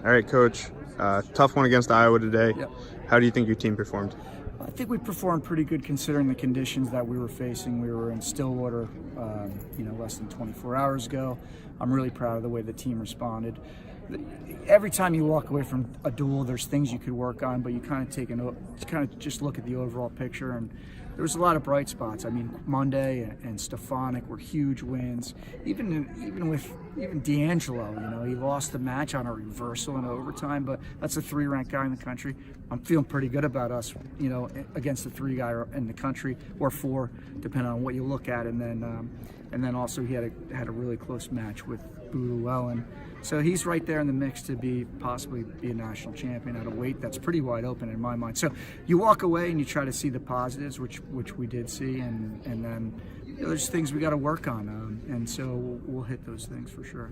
All right, Coach. Tough one against Iowa today. Yep. How do you think your team performed? I think we performed pretty good considering the conditions that we were facing. We were in Stillwater, less than 24 hours ago. I'm really proud of the way the team responded. Every time you walk away from a duel, there's things you could work on, but you kind of just look at the overall picture, and there was a lot of bright spots. I mean, Monday and Stefanik were huge wins. Even D'Angelo, he lost the match on a reversal in overtime, but that's a 3-ranked guy in the country. I'm feeling pretty good about us, against the 3 guy in the country, or 4, depending on what you look at. And then also he had a really close match with Boo Llewellyn. So he's right there in the mix to possibly be a national champion at a weight that's pretty wide open in my mind. So you walk away and you try to see the positives, which we did see, and then there's things we got to work on, and so we'll hit those things for sure.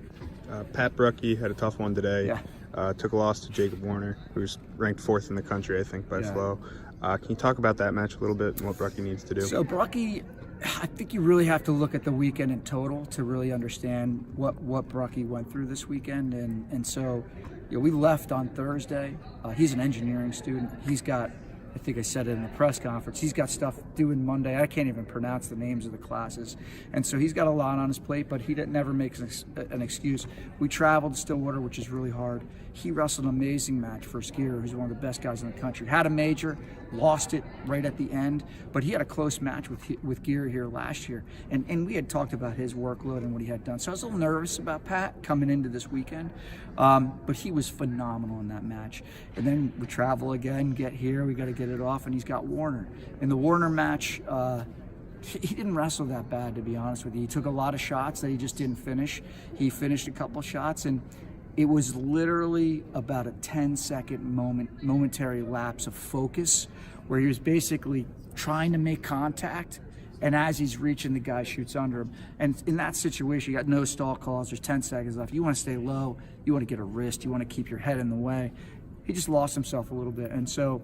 Pat Bruckey had a tough one today. Yeah. Took a loss to Jacob Warner, who's ranked 4th in the country, I think, by flow. Can you talk about that match a little bit and what Bruckey needs to do? So Bruckey, I think you really have to look at the weekend in total to really understand what Bruckey went through this weekend. And so we left on Thursday. He's an engineering student. He's got, I think I said it in the press conference, he's got stuff doing Monday. I can't even pronounce the names of the classes. And so he's got a lot on his plate, but he never makes an excuse. We traveled to Stillwater, which is really hard. He wrestled an amazing match for Skier, who's one of the best guys in the country. Had a major, lost it right at the end, but he had a close match with Gear here last year. And we had talked about his workload and what he had done. So I was a little nervous about Pat coming into this weekend, but he was phenomenal in that match. And then we travel again, get here, we got to get it off, and he's got Warner. In the Warner match, he didn't wrestle that bad, to be honest with you. He took a lot of shots that he just didn't finish. He finished a couple shots, and it was literally about a 10-second momentary lapse of focus where he was basically trying to make contact, and as he's reaching, the guy shoots under him. And in that situation, you got no stall calls. There's 10 seconds left. You want to stay low. You want to get a wrist. You want to keep your head in the way. He just lost himself a little bit. And so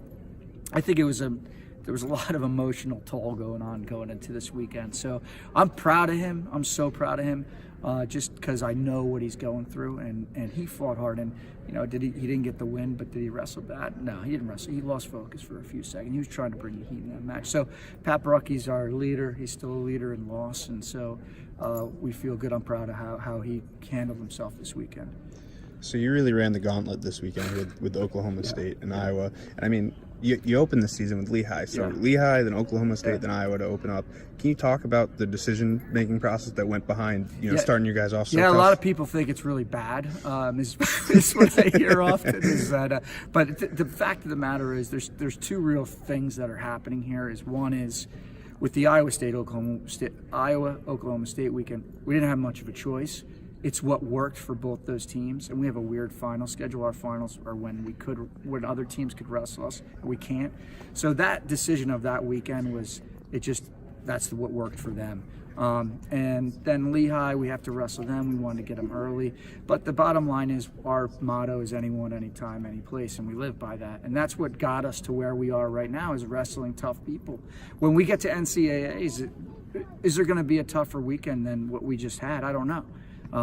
I think there was a lot of emotional toll going into this weekend. So I'm proud of him. I'm so proud of him, just because I know what he's going through, and he fought hard. And he didn't get the win, but did he wrestle bad? No, he didn't wrestle. He lost focus for a few seconds. He was trying to bring the heat in that match. So Pat Bruckey's our leader. He's still a leader in loss, and so we feel good. I'm proud of how he handled himself this weekend. So you really ran the gauntlet this weekend with Oklahoma State and Iowa. And I mean, you opened the season with Lehigh. So Lehigh, then Oklahoma State, then Iowa to open up. Can you talk about the decision-making process that went behind, starting your guys off so tough? A lot of people think it's really bad. Is what I hear often. But the fact of the matter is, there's 2 real things that are happening here. One is with the Iowa Oklahoma State weekend, we didn't have much of a choice. It's what worked for both those teams, and we have a weird final schedule. Our finals are when other teams could wrestle us, and we can't. So that decision of that weekend that's what worked for them. And then Lehigh, we have to wrestle them. We wanted to get them early, but the bottom line is our motto is anyone, anytime, any place, and we live by that. And that's what got us to where we are right now, is wrestling tough people. When we get to NCAAs, is there going to be a tougher weekend than what we just had? I don't know.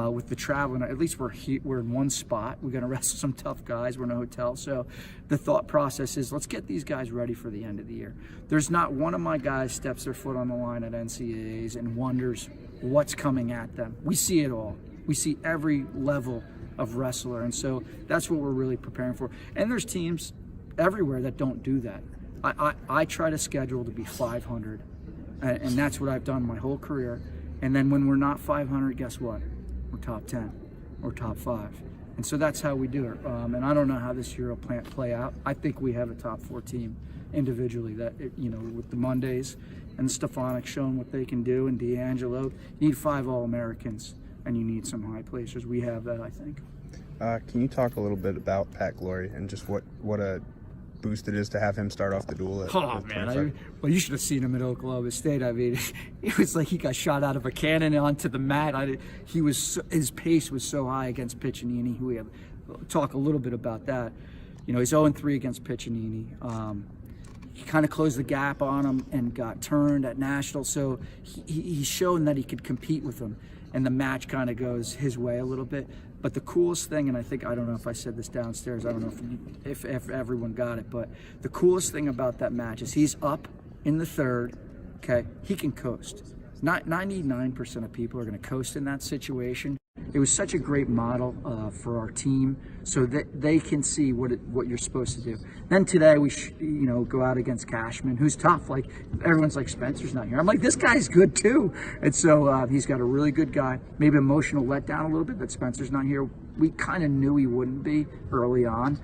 With the travel, at least we're in one spot. We're going to wrestle some tough guys. We're in a hotel. So the thought process is, let's get these guys ready for the end of the year. There's not one of my guys steps their foot on the line at NCAAs and wonders what's coming at them. We see it all. We see every level of wrestler. And so that's what we're really preparing for. And there's teams everywhere that don't do that. I try to schedule to be 500. And that's what I've done my whole career. And then when we're not 500, guess what? We're top 10 or top 5. And so that's how we do it. And I don't know how this year will play out. I think we have a top 4 team individually that, with the Mondays and Stefanik showing what they can do, and D'Angelo, you need 5 All-Americans and you need some high placers. We have that, I think. Can you talk a little bit about Pat Glory and just what a boost it is to have him start off the duel at man. Well, you should have seen him at Oklahoma State. I mean, it was like he got shot out of a cannon onto the mat. His pace was so high against Piccinini. We have talk a little bit about that. He's 0-3 against Piccinini. He kind of closed the gap on him and got turned at National. So he's shown that he could compete with him, and the match kind of goes his way a little bit. But the coolest thing, and I don't know if I said this downstairs, I don't know if everyone got it, but the coolest thing about that match is he's up in the third, okay? He can coast. 99% of people are going to coast in that situation. It was such a great model for our team, so that they can see what you're supposed to do. Then today we go out against Cashman, who's tough. Like everyone's like, Spencer's not here. I'm like, this guy's good too. And so he's got a really good guy. Maybe emotional letdown a little bit that Spencer's not here. We kind of knew he wouldn't be early on,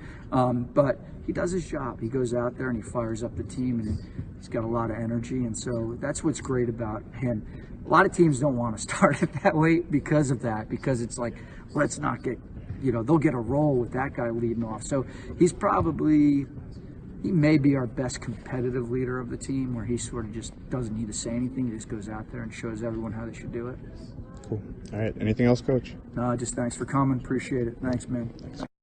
but he does his job. He goes out there and he fires up the team, and he's got a lot of energy. And so that's what's great about him. A lot of teams don't want to start it that way because of that, because it's like, let's not get, they'll get a roll with that guy leading off. So he may be our best competitive leader of the team, where he sort of just doesn't need to say anything. He just goes out there and shows everyone how they should do it. Cool. All right. Anything else, Coach? No, just thanks for coming. Appreciate it. Thanks, man. Thanks.